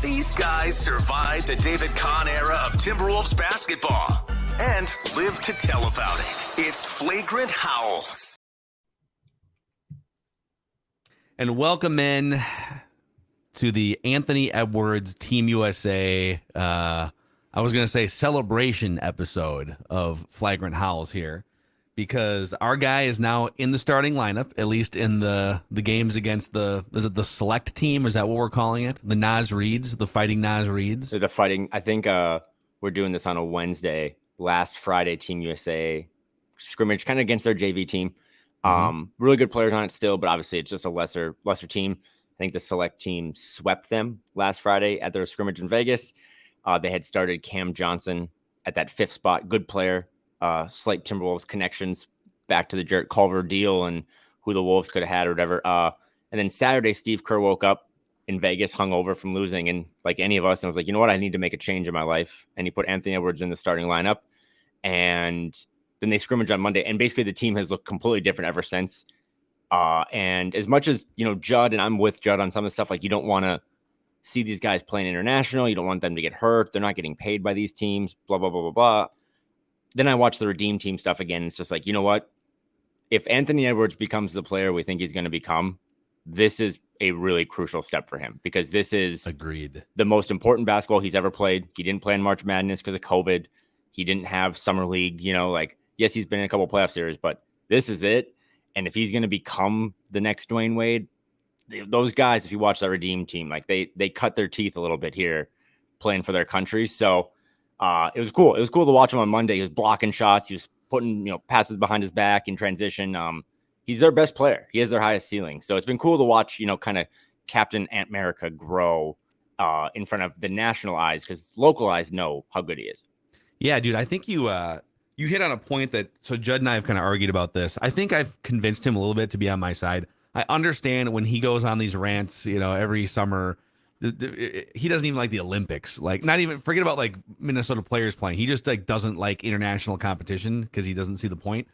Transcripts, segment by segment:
These guys survived the David Kahn era of Timberwolves basketball and live to tell about it. It's Flagrant Howls. And welcome in to the Anthony Edwards Team USA, I was going to say celebration episode of Flagrant Howls here, because our guy is now in the starting lineup, at least in the games against is it the select team? Is that what we're calling it? The Nas Reeds, the Fighting Nas Reeds? The Fighting, I think we're doing this on a Wednesday. Last Friday, Team USA scrimmage kind of against their JV team. Really good players on it still, but obviously it's just a lesser team. I think the select team swept them last Friday at their scrimmage in Vegas. They had started Cam Johnson at that fifth spot. Good player. Slight Timberwolves connections back to the Jarrett Culver deal and who the Wolves could have had or whatever. And then Saturday, Steve Kerr woke up in Vegas, hungover from losing, and like any of us, and was like, you know what? I need to make a change in my life. And he put Anthony Edwards in the starting lineup. And then they scrimmage on Monday. And basically the team has looked completely different ever since. And as much as, Judd, and I'm with Judd on some of the stuff, like you don't want to see these guys playing international. You don't want them to get hurt. They're not getting paid by these teams, blah, blah, blah, blah, blah. Then I watch the Redeem Team stuff again. It's just like, you know what? If Anthony Edwards becomes the player we think he's going to become, this is a really crucial step for him, because this is the most important basketball he's ever played. He didn't play in March Madness because of COVID. He didn't have Summer League, yes, he's been in a couple playoff series, but this is it. And if he's going to become the next Dwyane Wade, those guys, if you watch that Redeem Team, like they cut their teeth a little bit here playing for their country. So it was cool. It was cool to watch him on Monday. He was blocking shots. He was putting, passes behind his back in transition. He's their best player. He has their highest ceiling. So it's been cool to watch, kind of Captain Ant America grow in front of the national eyes, because local eyes know how good he is. Yeah, dude, I think you hit on a point so Judd and I have kind of argued about this. I think I've convinced him a little bit to be on my side. I understand when he goes on these rants, every summer, he doesn't even like the Olympics. Like, not even, forget about like Minnesota players playing. He just like doesn't like international competition because he doesn't see the point.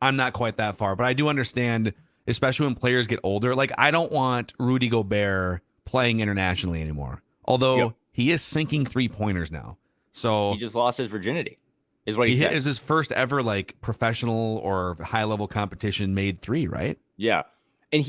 I'm not quite that far, but I do understand, especially when players get older. Like, I don't want Rudy Gobert playing internationally anymore. Although he is sinking 3-pointers now. So he just lost his virginity, is what he said. Is his first ever like professional or high level competition made 3, right? Yeah. And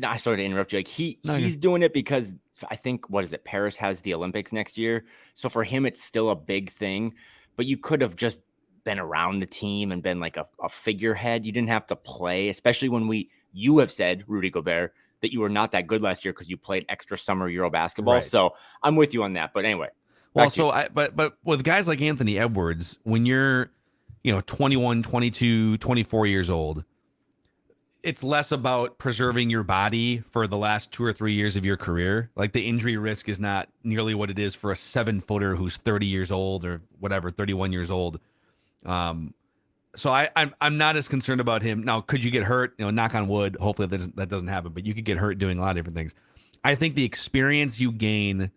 I sorry to interrupt you. Like he's doing it because I think, Paris has the Olympics next year. So for him, it's still a big thing, but you could have just been around the team and been like a figurehead. You didn't have to play, especially when you have said, Rudy Gobert, that you were not that good last year because you played extra summer Euro basketball. Right. So I'm with you on that. But anyway. Well, but with guys like Anthony Edwards, when you're, 21, 22, 24 years old, it's less about preserving your body for the last 2 or 3 years of your career. Like, the injury risk is not nearly what it is for a 7-footer who's 30 years old or whatever, 31 years old. So I'm not as concerned about him. Now, could you get hurt? Knock on wood. Hopefully that doesn't happen, but you could get hurt doing a lot of different things. I think the experience you gain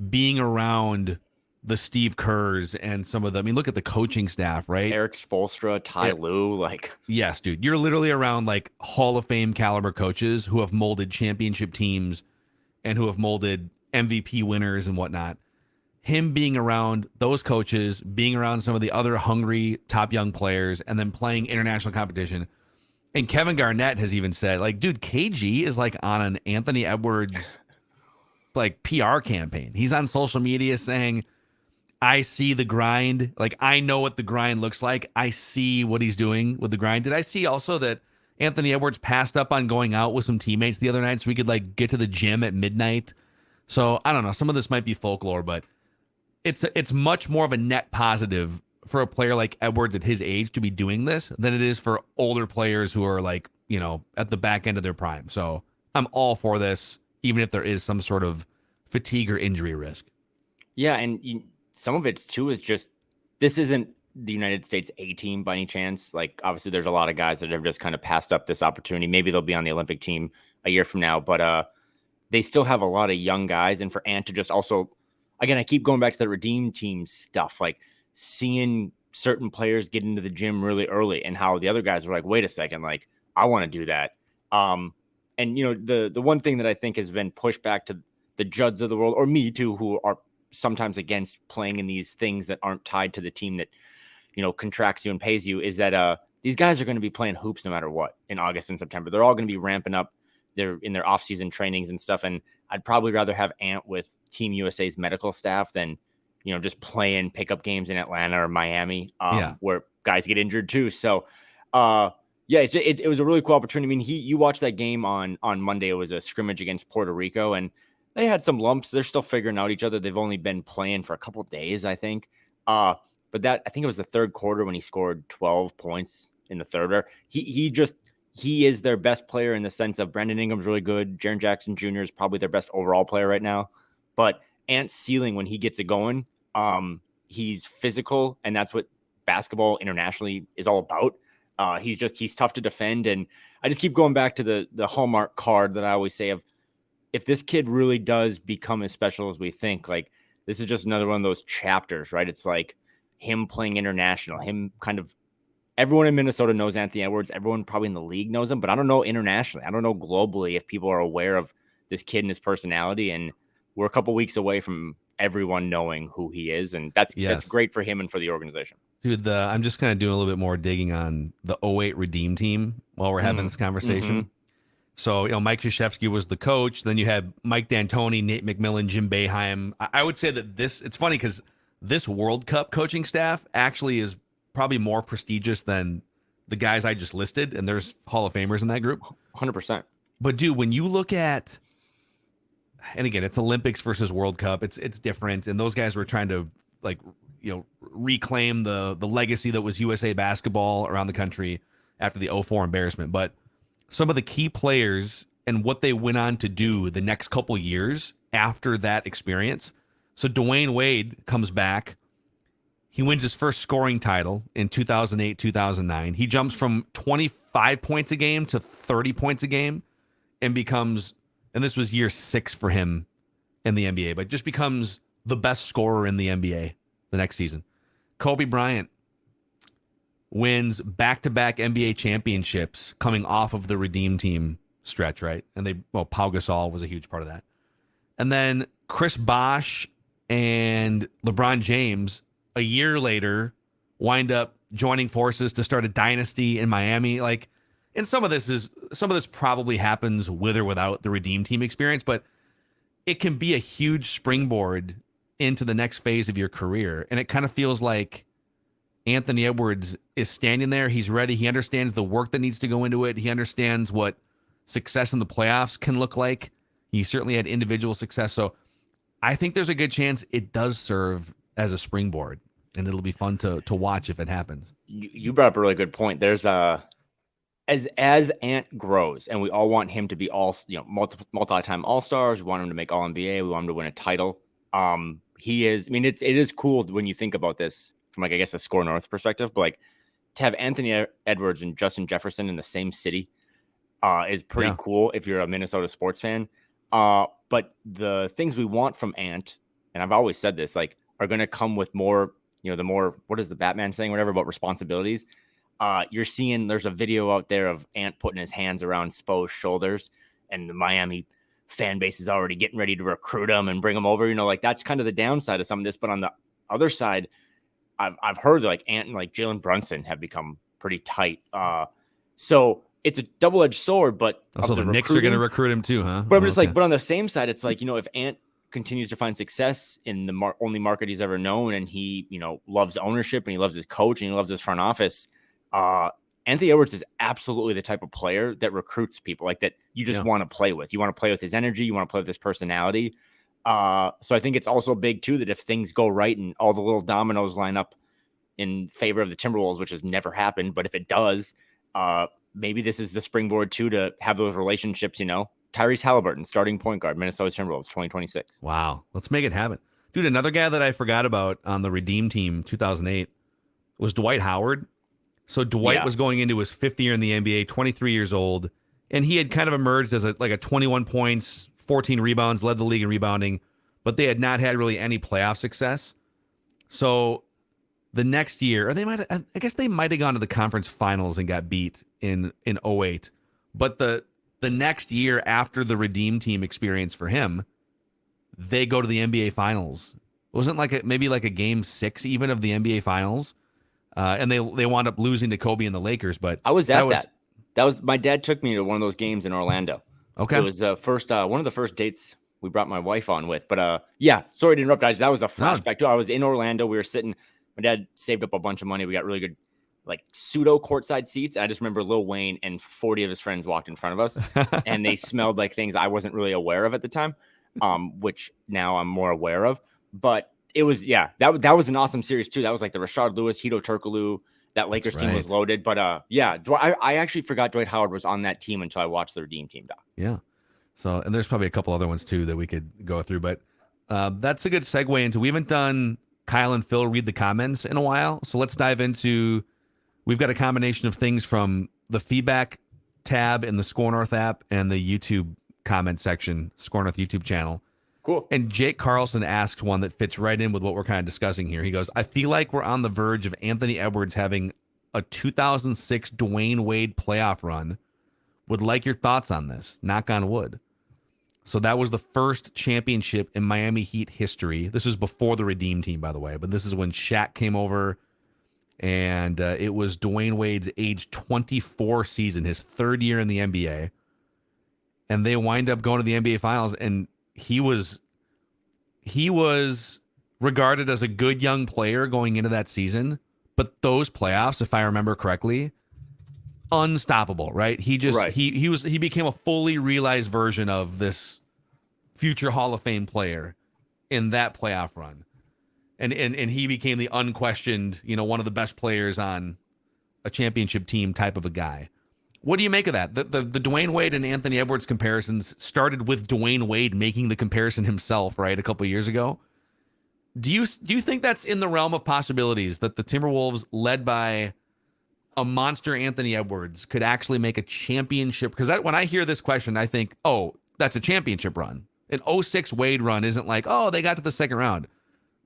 being around the Steve Kerrs and some of them. I mean, look at the coaching staff, right? Eric Spoelstra, Ty Lue, yes, dude, you're literally around like Hall of Fame caliber coaches who have molded championship teams and who have molded MVP winners and whatnot. Him being around those coaches, being around some of the other hungry top young players, and then playing international competition. And Kevin Garnett has even said, like, dude, KG is like on an Anthony Edwards like PR campaign. He's on social media saying, I see the grind. Like, I know what the grind looks like. I see what he's doing with the grind. Did I see also that Anthony Edwards passed up on going out with some teammates the other night so we could like get to the gym at midnight? So I don't know. Some of this might be folklore, but it's much more of a net positive for a player like Edwards at his age to be doing this than it is for older players who are like, at the back end of their prime. So I'm all for this, even if there is some sort of fatigue or injury risk. Yeah. And some of it's too is just, this isn't the United States A team by any chance. Like, obviously there's a lot of guys that have just kind of passed up this opportunity. Maybe they'll be on the Olympic team a year from now, but they still have a lot of young guys. And for Ant to just also, again, I keep going back to the Redeem Team stuff, like seeing certain players get into the gym really early and how the other guys were like, wait a second, like, I want to do that. And the one thing that I think has been pushed back to the Judds of the world, or me too, who are sometimes against playing in these things that aren't tied to the team that, contracts you and pays you, is that these guys are going to be playing hoops no matter what in August and September. They're all going to be ramping up in their off-season trainings and stuff. And I'd probably rather have Ant with Team USA's medical staff than, just playing pickup games in Atlanta or Miami, where guys get injured too. So, it was a really cool opportunity. I mean, you watched that game on Monday. It was a scrimmage against Puerto Rico, and they had some lumps. They're still figuring out each other. They've only been playing for a couple of days, I think. But I think it was the third quarter when he scored 12 points in the third. He is their best player in the sense of Brandon Ingram's really good. Jaren Jackson Jr. is probably their best overall player right now. But Ant's ceiling, when he gets it going, he's physical, and that's what basketball internationally is all about. He's tough to defend. And I just keep going back to the hallmark card that I always say of, if this kid really does become as special as we think, like, this is just another one of those chapters, right? It's like him playing international, everyone in Minnesota knows Anthony Edwards. Everyone probably in the league knows him, but I don't know internationally. I don't know globally if people are aware of this kid and his personality. And we're a couple weeks away from everyone knowing who he is. And that's great for him and for the organization. Dude, I'm just kind of doing a little bit more digging on the '08 Redeem team while we're having this conversation. Mm-hmm. So, Mike Krzyzewski was the coach. Then you had Mike D'Antoni, Nate McMillan, Jim Boeheim. I would say that it's funny because this World Cup coaching staff actually is probably more prestigious than the guys I just listed. And there's Hall of Famers in that group. 100%. But dude, when you look at, and again, it's Olympics versus World Cup. It's different. And those guys were trying to reclaim the legacy that was USA basketball around the country after the 2004 embarrassment. But some of the key players and what they went on to do the next couple years after that experience. So Dwyane Wade comes back. He wins his first scoring title in 2008, 2009. He jumps from 25 points a game to 30 points a game and becomes, and this was year 6 for him in the NBA, but just becomes the best scorer in the NBA the next season. Kobe Bryant wins back-to-back NBA championships coming off of the Redeem Team stretch, right? And Pau Gasol was a huge part of that. And then Chris Bosh and LeBron James, a year later, wind up joining forces to start a dynasty in Miami. And some of this probably happens with or without the Redeem Team experience, but it can be a huge springboard into the next phase of your career. And it kind of feels like Anthony Edwards is standing there. He's ready. He understands the work that needs to go into it. He understands what success in the playoffs can look like. He certainly had individual success. So I think there's a good chance it does serve as a springboard, and it'll be fun to watch if it happens. You brought up a really good point. There's as Ant grows, and we all want him to be multi-time All-Stars. We want him to make All-NBA. We want him to win a title. He is. I mean, it is cool when you think about this from, I guess, a Score North perspective, but to have Anthony Edwards and Justin Jefferson in the same city is pretty cool if you're a Minnesota sports fan. But the things we want from Ant, and I've always said this, are going to come with more, the more, what is the Batman saying, whatever, about responsibilities. You're seeing, there's a video out there of Ant putting his hands around Spo's shoulders, and the Miami fan base is already getting ready to recruit him and bring him over. That's kind of the downside of some of this. But on the other side, I've heard Ant and Jalen Brunson have become pretty tight. So it's a double-edged sword, but also the Knicks are going to recruit him too, huh? But I'm just but on the same side, it's if Ant continues to find success in the only market he's ever known, and he, loves ownership, and he loves his coach, and he loves his front office, Anthony Edwards is absolutely the type of player that recruits people that you just want to play with. You want to play with his energy. You want to play with his personality. So I think it's also big too that if things go right and all the little dominoes line up in favor of the Timberwolves, which has never happened, but if it does, maybe this is the springboard too to have those relationships. Tyrese Halliburton, starting point guard, Minnesota Timberwolves, 2026. Wow, let's make it happen, dude. Another guy that I forgot about on the Redeem Team 2008 was Dwight Howard. So Dwight was going into his 5th year in the NBA, 23 years old, and he had kind of emerged as a 21 points, 14 rebounds, led the league in rebounding, but they had not had really any playoff success. So the next year, or I guess they might have gone to the conference finals and got beat in 2008. But the next year after the Redeem Team experience for him, they go to the NBA Finals. It wasn't like maybe like a game 6 even of the NBA Finals, and they wound up losing to Kobe and the Lakers. But I was at that. That was my dad took me to one of those games in Orlando. Okay, it was the first one of the first dates we brought my wife on with. But yeah, sorry to interrupt, guys. That was a flashback too. I was in Orlando. We were sitting. My dad saved up a bunch of money. We got really good, like pseudo courtside seats. I just remember Lil Wayne and 40 of his friends walked in front of us, and they smelled like things I wasn't really aware of at the time, which now I'm more aware of. But it was, yeah, that was an awesome series too. That was like the Rashard Lewis, Hedo Turkoglu. That Lakers team was loaded. But yeah, I actually forgot Dwight Howard was on that team until I watched the Redeem Team doc. Yeah. So, and there's probably a couple other ones too that we could go through, but that's a good segue into, we haven't done Kyle and Phil read the comments in a while. So let's dive into, we've got a combination of things from the feedback tab in the Score North app and the YouTube comment section, Score North YouTube channel. Cool. And Jake Carlson asked one that fits right in with what we're kind of discussing here. He goes, I feel like we're on the verge of Anthony Edwards having a 2006 Dwyane Wade playoff run. Would like your thoughts on this. Knock on wood. So that was the first championship in Miami Heat history. This was before the Redeem Team, by the way. But this is when Shaq came over. And it was Dwyane Wade's age 24 season, his third year in the NBA. And they wind up going to the NBA Finals. And he was regarded as a good young player going into that season. But those playoffs, if I remember correctly, unstoppable, right? He became a fully realized version of this future Hall of Fame player in that playoff run. And he became the unquestioned, one of the best players on a championship team type of a guy. What do you make of that? The Dwyane Wade and Anthony Edwards comparisons started with Dwyane Wade making the comparison himself, right, a couple of years ago. Do you think that's in the realm of possibilities that the Timberwolves, led by a monster Anthony Edwards, could actually make a championship? Because when I hear this question, I think, oh, that's a championship run. An 06 Wade run isn't like, oh, they got to the second round.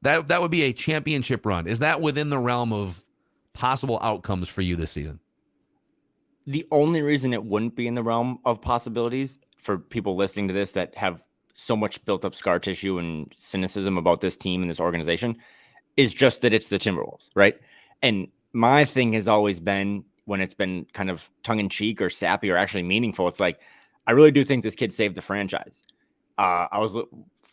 That would be a championship run. Is that within the realm of possible outcomes for you this season? The only reason it wouldn't be in the realm of possibilities for people listening to this that have so much built up scar tissue and cynicism about this team and this organization is just that it's the Timberwolves, right? And my thing has always been, when it's been kind of tongue in cheek or sappy or actually meaningful, it's like, I really do think this kid saved the franchise.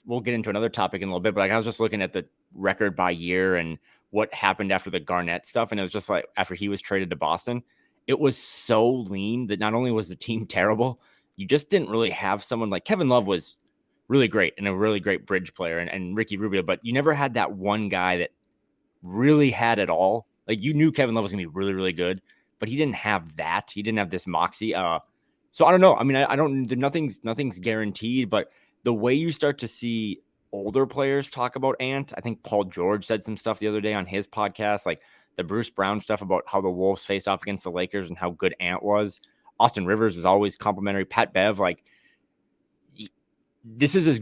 We'll get into another topic in a little bit, but like I was just looking at the record by year and what happened after the Garnett stuff. And it was just like, after he was traded to Boston, it was so lean that not only was the team terrible, you just didn't really have someone like Kevin Love was really great and a really great bridge player, and Ricky Rubio, but you never had that one guy that really had it all. Like, you knew Kevin Love was gonna be really, really good, but he didn't have that. He didn't have this moxie. So I don't know. I mean, I don't. Nothing's guaranteed, but the way you start to see older players talk about Ant, I think Paul George said some stuff the other day on his podcast, like the Bruce Brown stuff about how the Wolves faced off against the Lakers and how good Ant was. Austin Rivers is always complimentary. Pat Bev, like, this is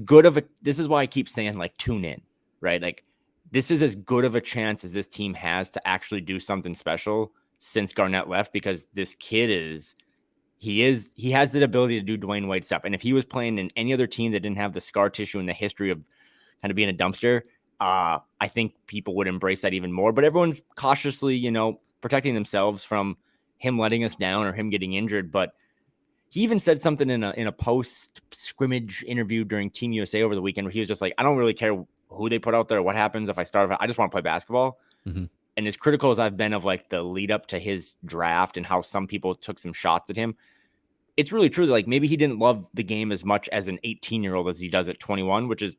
why I keep saying, like, tune in, right? Like, this is as good of a chance as this team has to actually do something special since Garnett left, because this kid he has the ability to do Dwyane Wade stuff. And if he was playing in any other team that didn't have the scar tissue and the history of kind of being a dumpster, I think people would embrace that even more. But everyone's cautiously, protecting themselves from him letting us down or him getting injured. But he even said something in a post scrimmage interview during Team USA over the weekend where he was just like, I don't really care who they put out there, what happens if I start. I just want to play basketball. Mm-hmm. And as critical as I've been of like the lead up to his draft and how some people took some shots at him, it's really true that like maybe he didn't love the game as much as an 18-year-old as he does at 21, which is,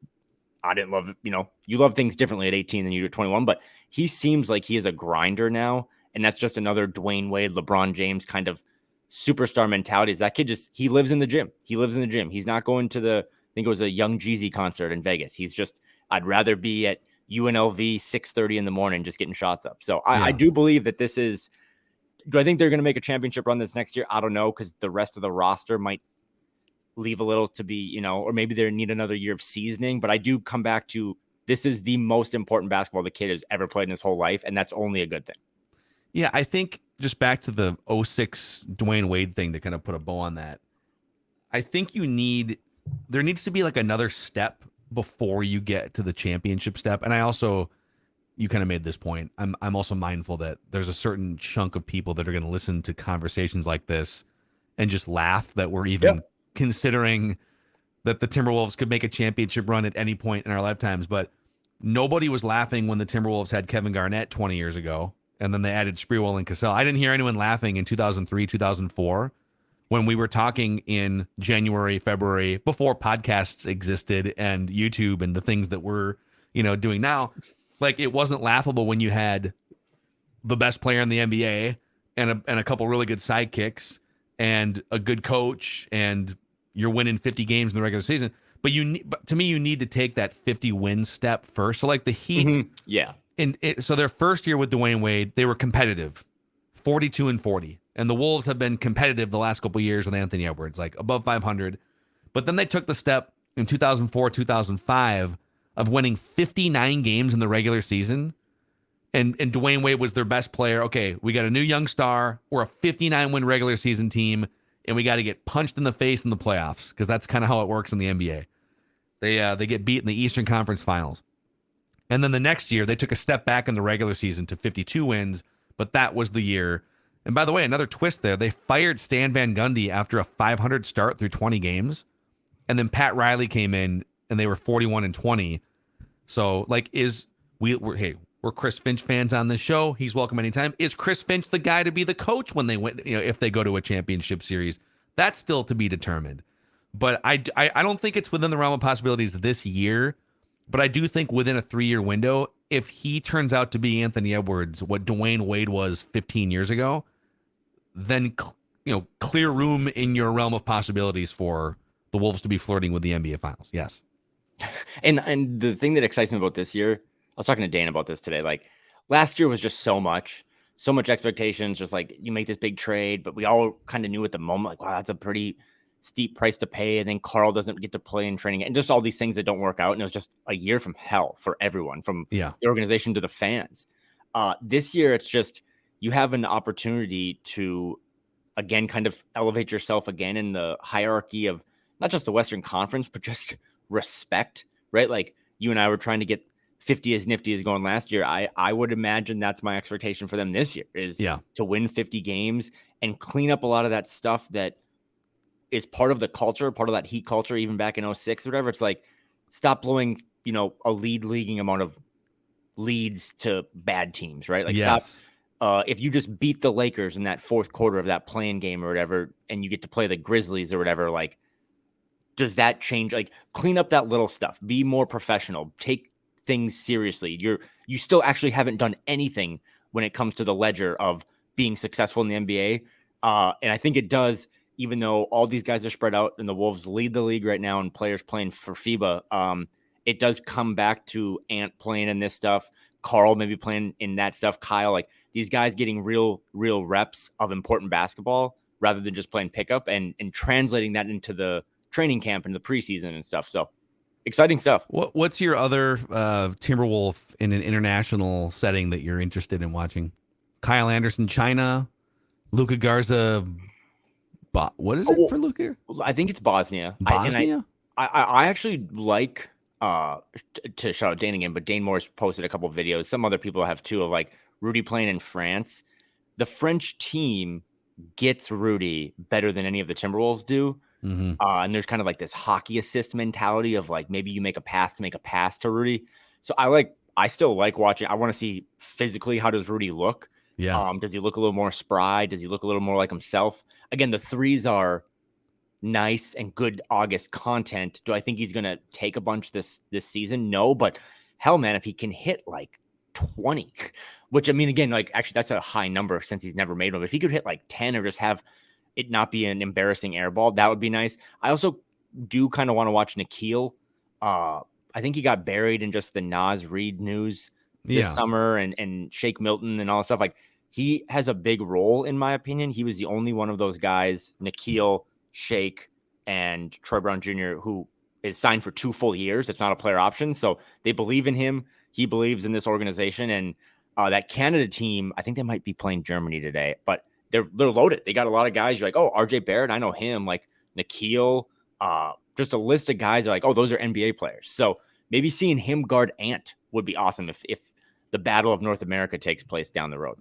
I didn't love it. You love things differently at 18 than you do at 21, but he seems like he is a grinder now. And that's just another Dwyane Wade, LeBron James kind of superstar mentality. Is that kid he lives in the gym. He's not going to I think it was a Young Jeezy concert in Vegas. He's just, I'd rather be at UNLV 6:30 in the morning just getting shots up. So I do believe that this is, do I think they're going to make a championship run this next year? I don't know, because the rest of the roster might leave a little to be, or maybe they need another year of seasoning. But I do come back to, this is the most important basketball the kid has ever played in his whole life, and that's only a good thing. Yeah, I think just back to the 06 Dwyane Wade thing to kind of put a bow on that. I think there needs to be like another step before you get to the championship step. And I also, you kind of made this point. I'm also mindful that there's a certain chunk of people that are going to listen to conversations like this and just laugh that we're even considering that the Timberwolves could make a championship run at any point in our lifetimes. But nobody was laughing when the Timberwolves had Kevin Garnett 20 years ago, and then they added Sprewell and Cassell. I didn't hear anyone laughing in 2003, 2004, when we were talking in January, February, before podcasts existed and YouTube and the things that we're, doing now. Like, it wasn't laughable when you had the best player in the NBA and a couple really good sidekicks and a good coach, and you're winning 50 games in the regular season. But to me, you need to take that 50 win step first. So like the Heat, so their first year with Dwyane Wade, they were competitive, 42-40, and the Wolves have been competitive the last couple of years with Anthony Edwards, like above 500. But then they took the step in 2004, 2005 of winning 59 games in the regular season. And Dwyane Wade was their best player. Okay, we got a new young star. We're a 59-win regular season team, and we got to get punched in the face in the playoffs, because that's kind of how it works in the NBA. They get beat in the Eastern Conference Finals. And then the next year, they took a step back in the regular season to 52 wins, but that was the year. And by the way, another twist there, they fired Stan Van Gundy after a 500 start through 20 games. And then Pat Riley came in, and they were 41-20. So, like, we're Chris Finch fans on this show. He's welcome anytime. Is Chris Finch the guy to be the coach when they win, if they go to a championship series? That's still to be determined. But I don't think it's within the realm of possibilities this year. But I do think within a 3-year window, if he turns out to be Anthony Edwards, what Dwyane Wade was 15 years ago, then clear room in your realm of possibilities for the Wolves to be flirting with the NBA Finals. Yes. And the thing that excites me about this year, I was talking to Dan about this today. Like, last year was just so much expectations, just like you make this big trade, but we all kind of knew at the moment, like, wow, that's a pretty steep price to pay. And then Carl doesn't get to play in training, and just all these things that don't work out. And it was just a year from hell for everyone, from the organization to the fans. This year, it's just, you have an opportunity to, again, kind of elevate yourself again in the hierarchy of not just the Western Conference, but just respect, right? Like, you and I were trying to get 50 as nifty as going last year. I would imagine that's my expectation for them this year, is to win 50 games and clean up a lot of that stuff that is part of the culture, part of that Heat culture, even back in 06 or whatever. It's like, stop blowing, a leaguing amount of leads to bad teams, right? Like, stop. If you just beat the Lakers in that fourth quarter of that play-in game or whatever, and you get to play the Grizzlies or whatever, like, does that change? Like, clean up that little stuff, be more professional, take things seriously. You still actually haven't done anything when it comes to the ledger of being successful in the NBA. And I think it does, even though all these guys are spread out and the Wolves lead the league right now and players playing for FIBA. It does come back to Ant playing in this stuff, Carl maybe playing in that stuff, Kyle, like these guys getting real reps of important basketball rather than just playing pickup, and translating that into the training camp and the preseason and stuff. So exciting stuff. What's your other Timberwolf in an international setting that you're interested in watching? Kyle Anderson, China, Luka Garza. What is it for Luka? I think it's Bosnia. Bosnia? I actually like, to shout out Dane again, but Dane Moore's posted a couple of videos. Some other people have too, of like Rudy playing in France. The French team gets Rudy better than any of the Timberwolves do. Mm-hmm. And there's kind of like this hockey assist mentality of like, maybe you make a pass to Rudy. So I still like watching. I want to see physically, how does Rudy look? Yeah. Does he look a little more spry? Does he look a little more like himself? Again, the threes are nice and good August content. Do I think he's going to take a bunch this season? No, but hell, man, if he can hit like 20, which, I mean, again, like actually that's a high number since he's never made one. But if he could hit like 10 or just have it not be an embarrassing air ball, that would be nice. I also do kind of want to watch Nikhil. I think he got buried in just the Nas Reed news this summer and Shake Milton and all that stuff. Like, he has a big role, in my opinion. He was the only one of those guys, Nikhil, Shake, and Troy Brown Jr., who is signed for 2 full years. It's not a player option. So they believe in him. He believes in this organization. And that Canada team, I think they might be playing Germany today, but they're loaded. They got a lot of guys. You're like, oh, RJ Barrett, I know him. Like Nikhil, just a list of guys that are like, oh, those are NBA players. So maybe seeing him guard Ant would be awesome if the Battle of North America takes place down the road.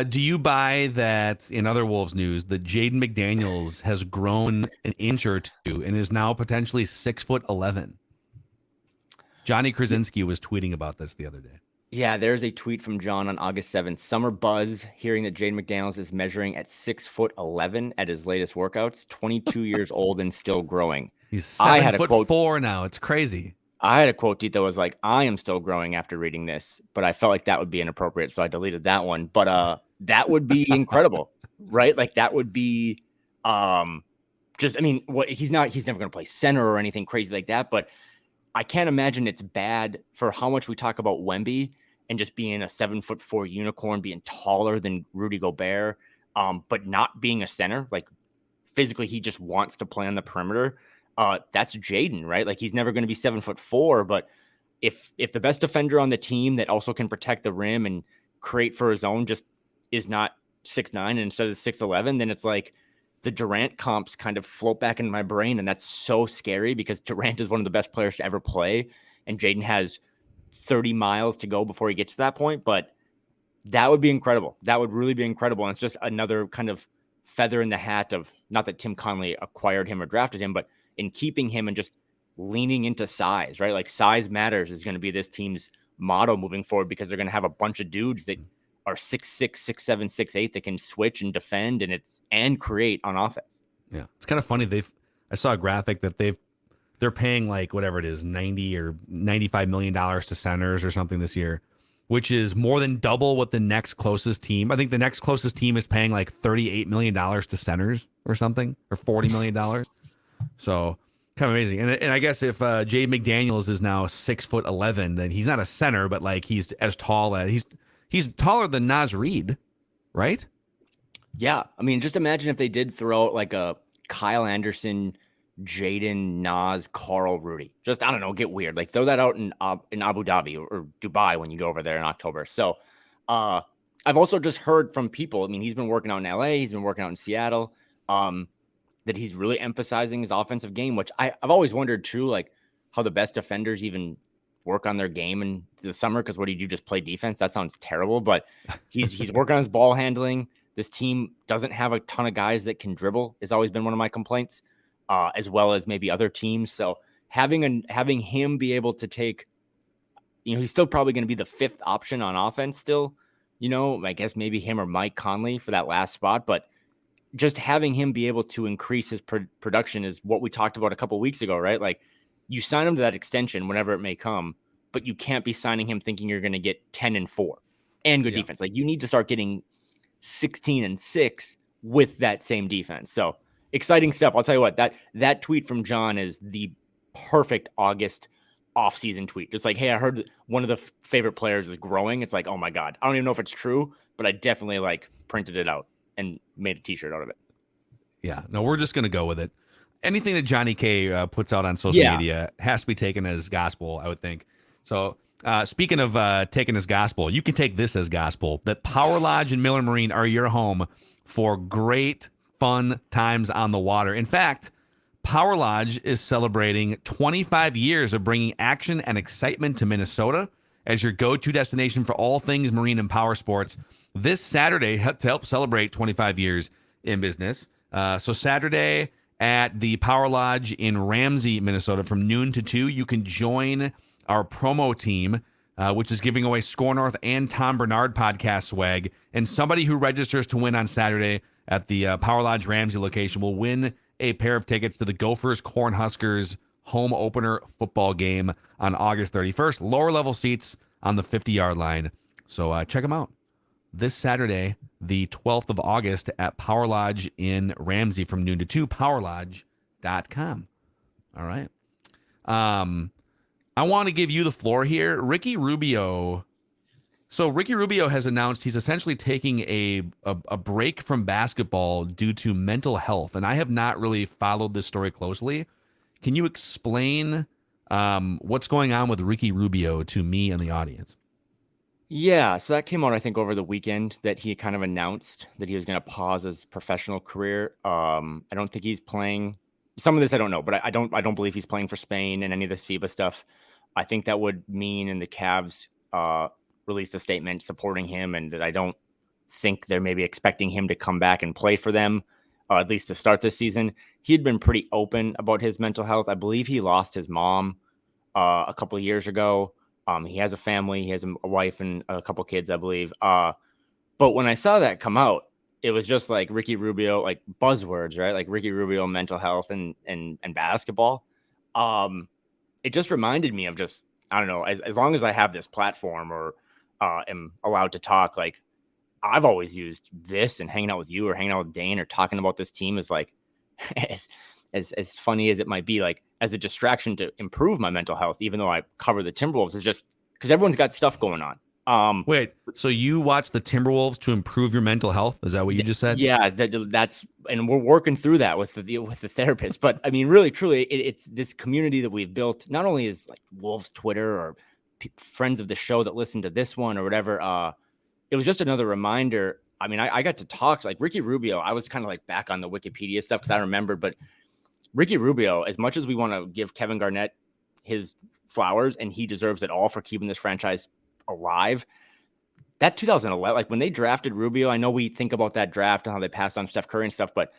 Do you buy that, in other Wolves news, that Jaden McDaniels has grown an inch or two and is now potentially 6'11"? Johnny Krasinski was tweeting about this the other day. Yeah, there's a tweet from John on August 7th. Summer buzz hearing that Jaden McDaniels is measuring at 6'11" at his latest workouts, 22 years old and still growing. He's 7'4" now. It's crazy. I had a quote that was like, I am still growing after reading this, but I felt like that would be inappropriate, so I deleted that one. But that would be incredible, right? Like that would be just, I mean, he's never going to play center or anything crazy like that, but I can't imagine it's bad for how much we talk about Wemby and just being a 7'4" unicorn, being taller than Rudy Gobert, but not being a center. Like physically, he just wants to play on the perimeter. That's Jaden, right? Like he's never going to be 7'4", but if the best defender on the team that also can protect the rim and create for his own just is not 6'9" and instead of 6'11", then it's like the Durant comps kind of float back into my brain, and that's so scary because Durant is one of the best players to ever play, and Jaden has 30 miles to go before he gets to that point. But that would be incredible. That would really be incredible, and it's just another kind of feather in the hat of, not that Tim Connelly acquired him or drafted him, but in keeping him and just leaning into size, right? Like size matters is going to be this team's motto moving forward, because they're going to have a bunch of dudes that are 6'6", 6'7", 6'8" that can switch and defend and create on offense. Yeah. It's kind of funny. I saw a graphic that they're paying like whatever it is, $90 or $95 million to centers or something this year, which is more than double what the next closest team. I think the next closest team is paying like $38 million to centers or something, or $40 million. So kind of amazing. And I guess if Jaden McDaniels is now 6'11", then he's not a center, but like he's as tall as he's taller than Naz Reid, right? Yeah. I mean, just imagine if they did throw out like a Kyle Anderson, Jaden, Naz, Carl, Rudy. Just, I don't know, get weird. Like throw that out in Abu Dhabi or Dubai when you go over there in October. So I've also just heard from people. I mean, he's been working out in LA. He's been working out in Seattle. That he's really emphasizing his offensive game, which I've always wondered too, like how the best defenders even work on their game in the summer. Because what do you do? Just play defense? That sounds terrible. But he's working on his ball handling. This team doesn't have a ton of guys that can dribble. Has always been one of my complaints, as well as maybe other teams. So having him be able to take, he's still probably going to be the fifth option on offense still. I guess maybe him or Mike Conley for that last spot, but just having him be able to increase his production is what we talked about a couple of weeks ago, right? Like you sign him to that extension whenever it may come, but you can't be signing him thinking you're going to get 10-4 and good defense. Like you need to start getting 16-6 with that same defense. So exciting stuff. I'll tell you what, that tweet from John is the perfect August offseason tweet. Just like, hey, I heard one of the favorite players is growing. It's like, oh my God, I don't even know if it's true, but I definitely like printed it out and made a t-shirt out of it. Yeah, no, we're just going to go with it. Anything that Johnny K puts out on social media has to be taken as gospel, I would think. So speaking of taking as gospel, you can take this as gospel, that Power Lodge and Miller Marine are your home for great fun times on the water. In fact, Power Lodge is celebrating 25 years of bringing action and excitement to Minnesota as your go-to destination for all things marine and power sports. This Saturday, to help celebrate 25 years in business. So Saturday at the Power Lodge in Ramsey, Minnesota, from noon to 2, you can join our promo team, which is giving away Score North and Tom Bernard podcast swag. And somebody who registers to win on Saturday at the Power Lodge Ramsey location will win a pair of tickets to the Gophers Cornhuskers home opener football game on August 31st. Lower level seats on the 50-yard line. So check them out. This Saturday, the 12th of August at Power Lodge in Ramsey from noon to 2, powerlodge.com. All right. I want to give you the floor here. Ricky Rubio. So Ricky Rubio has announced he's essentially taking a break from basketball due to mental health. And I have not really followed this story closely. Can you explain what's going on with Ricky Rubio to me and the audience? Yeah, so that came out, I think, over the weekend that he kind of announced that he was going to pause his professional career. I don't think he's playing some of this I don't know, but I don't believe he's playing for Spain and any of this FIBA stuff. I think that would mean, and the Cavs released a statement supporting him, and that I don't think they're maybe expecting him to come back and play for them, at least to start this season. He had been pretty open about his mental health. I believe he lost his mom a couple of years ago. He has a family. He has a wife and a couple kids, I believe. But when I saw that come out, it was just like Ricky Rubio, like buzzwords, right? Like Ricky Rubio, mental health and basketball. It just reminded me of just, I don't know, as long as I have this platform or am allowed to talk, like I've always used this and hanging out with you or hanging out with Dane or talking about this team is like, as funny as it might be, like as a distraction to improve my mental health, even though I cover the Timberwolves, is just because everyone's got stuff going on. Wait, so you watch the Timberwolves to improve your mental health? Is that what you just said? Yeah, that's, and we're working through that with the therapist. But I mean, really, truly, it's this community that we've built. Not only is like Wolves Twitter or friends of the show that listen to this one or whatever. It was just another reminder. I mean, I got to talk to like Ricky Rubio. I was kind of like back on the Wikipedia stuff because I remembered. But Ricky Rubio, as much as we want to give Kevin Garnett his flowers, and he deserves it all for keeping this franchise alive, that 2011, like when they drafted Rubio, I know we think about that draft and how they passed on Steph Curry and stuff, but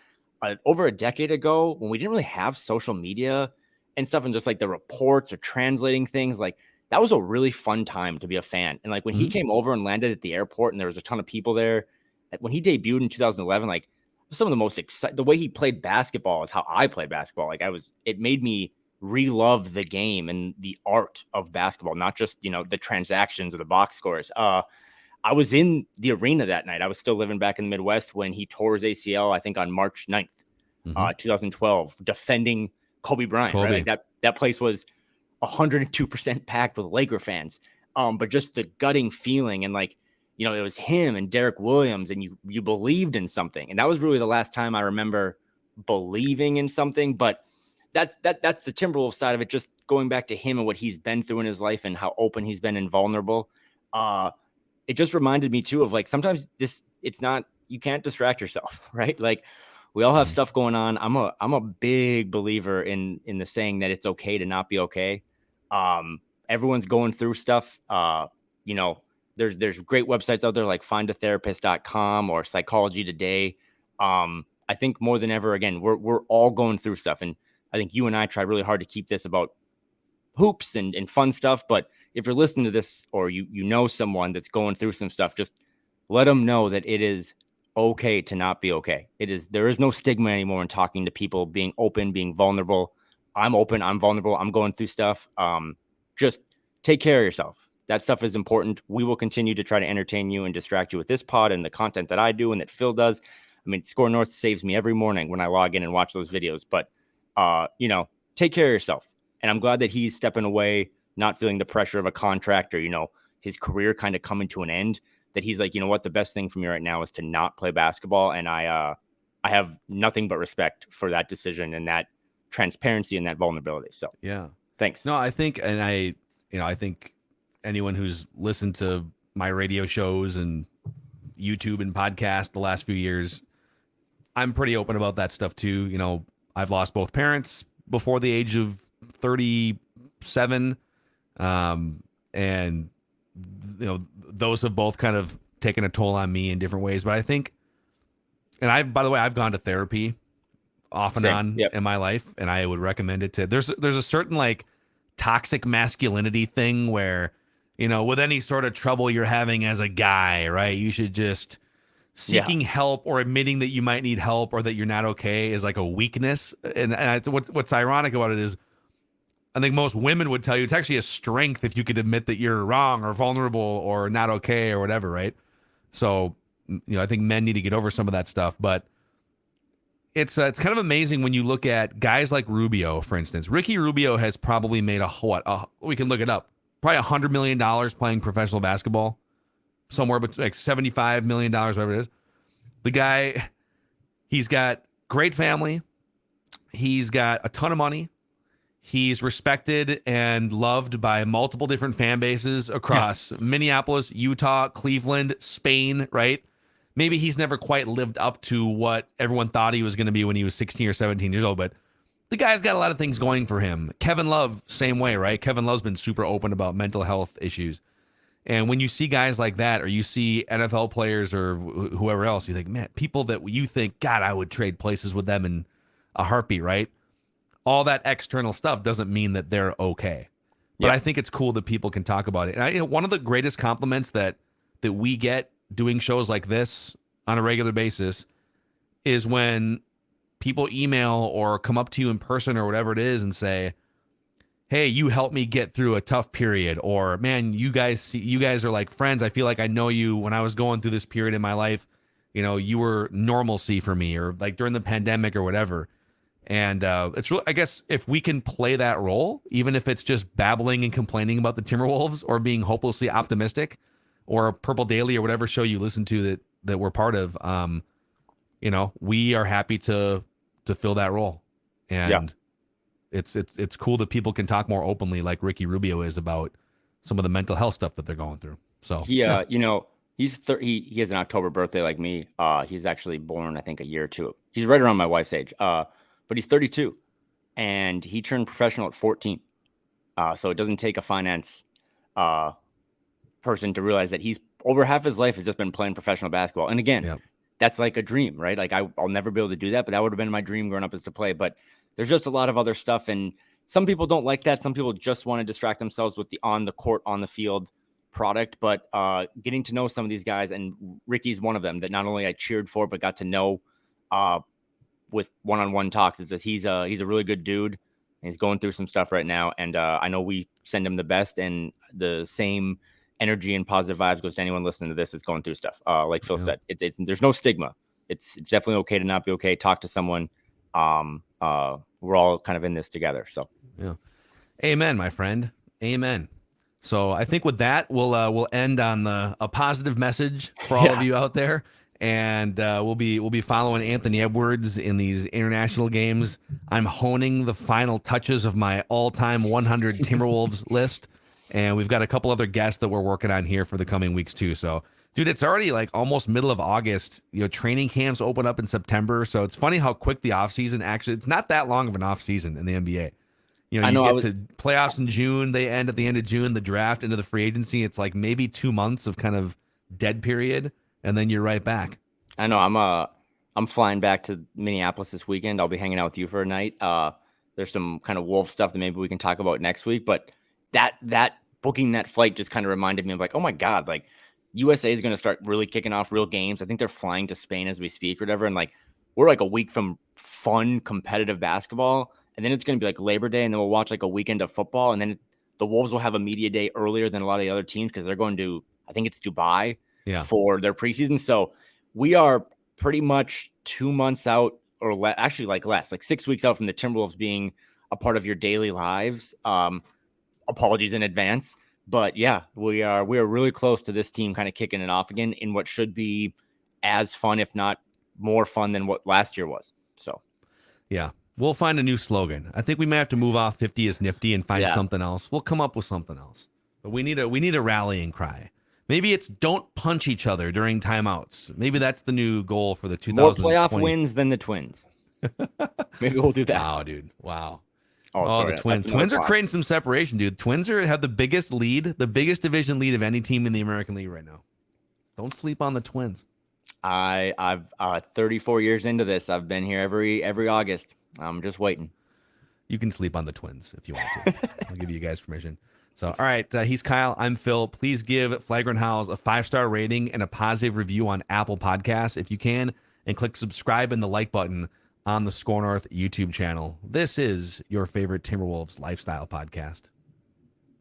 over a decade ago, when we didn't really have social media and stuff, and just like the reports or translating things, like that was a really fun time to be a fan. And like when he came over and landed at the airport and there was a ton of people there, like when he debuted in 2011, like some of the most exciting, the way he played basketball is how I played basketball. Like it made me re-love the game and the art of basketball, not just, the transactions or the box scores. I was in the arena that night. I was still living back in the Midwest when he tore his ACL, I think on March 9th, 2012, defending Kobe Bryant. Right? Like that place was 102% packed with Laker fans. But just the gutting feeling, and like, it was him and Derek Williams, and you believed in something. And that was really the last time I remember believing in something. But that's the Timberwolves side of it, just going back to him and what he's been through in his life and how open he's been and vulnerable. It just reminded me too of like, sometimes it's not, you can't distract yourself, right? Like we all have stuff going on. I'm a big believer in the saying that it's okay to not be okay. Everyone's going through stuff. There's great websites out there like findatherapist.com or Psychology Today. I think more than ever, again, we're all going through stuff. And I think you and I try really hard to keep this about hoops and fun stuff. But if you're listening to this, or you know someone that's going through some stuff, just let them know that it is okay to not be okay. There is no stigma anymore in talking to people, being open, being vulnerable. I'm open, I'm vulnerable, I'm going through stuff. Just take care of yourself. That stuff is important. We will continue to try to entertain you and distract you with this pod and the content that I do and that Phil does. I mean, Score North saves me every morning when I log in and watch those videos. But, take care of yourself. And I'm glad that he's stepping away, not feeling the pressure of a contract or, his career kind of coming to an end, that he's like, what, the best thing for me right now is to not play basketball. And I have nothing but respect for that decision and that transparency and that vulnerability. So, yeah, thanks. No, I think, and I think anyone who's listened to my radio shows and YouTube and podcast the last few years, I'm pretty open about that stuff too. I've lost both parents before the age of 37. And those have both kind of taken a toll on me in different ways. But I think, and by the way, I've gone to therapy off and on in my life, and I would recommend it to, there's a certain like toxic masculinity thing where, with any sort of trouble you're having as a guy, right, you should just seeking help or admitting that you might need help or that you're not okay is like a weakness. And what's ironic about it is, I think most women would tell you it's actually a strength if you could admit that you're wrong or vulnerable or not okay or whatever, right? So, I think men need to get over some of that stuff. But it's kind of amazing when you look at guys like Rubio, for instance. Ricky Rubio has probably made we can look it up, probably $100 million playing professional basketball, somewhere between like $75 million, whatever it is. The guy, he's got great family. He's got a ton of money. He's respected and loved by multiple different fan bases across Minneapolis, Utah, Cleveland, Spain, right? Maybe he's never quite lived up to what everyone thought he was going to be when he was 16 or 17 years old, but the guy's got a lot of things going for him. Kevin Love, same way, right? Kevin Love's been super open about mental health issues. And when you see guys like that, or you see NFL players or whoever else, you think, man, people that you think, God, I would trade places with them in a heartbeat, right? All that external stuff doesn't mean that they're okay. But I think it's cool that people can talk about it. And one of the greatest compliments that we get doing shows like this on a regular basis is when people email or come up to you in person or whatever it is and say, hey, you helped me get through a tough period, or man, you guys are like friends. I feel like I know you when I was going through this period in my life. You know, you were normalcy for me, or like during the pandemic or whatever. And it's really, I guess, if we can play that role, even if it's just babbling and complaining about the Timberwolves or being hopelessly optimistic, or Purple Daily or whatever show you listen to that we're part of, you know, we are happy to fill that role. And it's cool that people can talk more openly, like Ricky Rubio is, about some of the mental health stuff that they're going through. So you know, he has an October birthday like me. He's actually born, I think, a year or two. He's right around my wife's age. But he's 32, and he turned professional at 14. So it doesn't take a finance person to realize that he's over half his life has just been playing professional basketball. And again, that's like a dream, right? Like I'll never be able to do that, but that would have been my dream growing up, is to play. But there's just a lot of other stuff, and some people don't like that. Some people just want to distract themselves with the on the court, on the field product. But getting to know some of these guys, and Ricky's one of them that not only I cheered for, but got to know with one-on-one talks, is that he's a really good dude, and he's going through some stuff right now. And I know we send him the best, and the same energy and positive vibes goes to anyone listening to this that's going through stuff. Like Phil said, it's there's no stigma. It's definitely okay to not be okay. Talk to someone. We're all kind of in this together. So amen, my friend. Amen. So I think with that, we'll end on a positive message for all of you out there. And we'll be following Anthony Edwards in these international games. I'm honing the final touches of my all-time 100 Timberwolves list, and we've got a couple other guests that we're working on here for the coming weeks too. So, dude, it's already like almost middle of August. You know, training camps open up in September, so it's funny how quick the offseason actually. It's not that long of an offseason in the NBA. You know, you get to playoffs in June. They end at the end of June. The draft into the free agency. It's like maybe 2 months of kind of dead period. And then you're right back. I know. I'm flying back to Minneapolis this weekend. I'll be hanging out with you for a night. There's some kind of Wolf stuff that maybe we can talk about next week. But that booking that flight just kind of reminded me of like, oh my God, like USA is going to start really kicking off real games. I think they're flying to Spain as we speak or whatever. And like, we're like a week from fun, competitive basketball. And then it's going to be like Labor Day. And then we'll watch like a weekend of football. And then the Wolves will have a media day earlier than a lot of the other teams, because they're going to, I think it's Dubai. For their preseason. So we are pretty much 2 months out, or actually like less, like 6 weeks out from the Timberwolves being a part of your daily lives. Apologies in advance. But yeah, we are really close to this team kind of kicking it off again in what should be as fun, if not more fun, than what last year was. So yeah, we'll find a new slogan. I think we may have to move off 50 is nifty and find something else. We'll come up with something else. But we need a rallying cry. Maybe it's don't punch each other during timeouts. Maybe that's the new goal for the 2020. More playoff wins than the Twins. Maybe we'll do that. Wow, dude. Wow. Sorry, the Twins. Twins are creating some separation, dude. Twins have the biggest lead, the biggest division lead of any team in the American League right now. Don't sleep on the Twins. I've 34 years into this. I've been here every August. I'm just waiting. You can sleep on the Twins if you want to. I'll give you guys permission. So, all right, he's Kyle. I'm Phil. Please give Flagrant Howls a 5-star rating and a positive review on Apple Podcasts if you can, and click subscribe and the like button on the Score North YouTube channel. This is your favorite Timberwolves lifestyle podcast.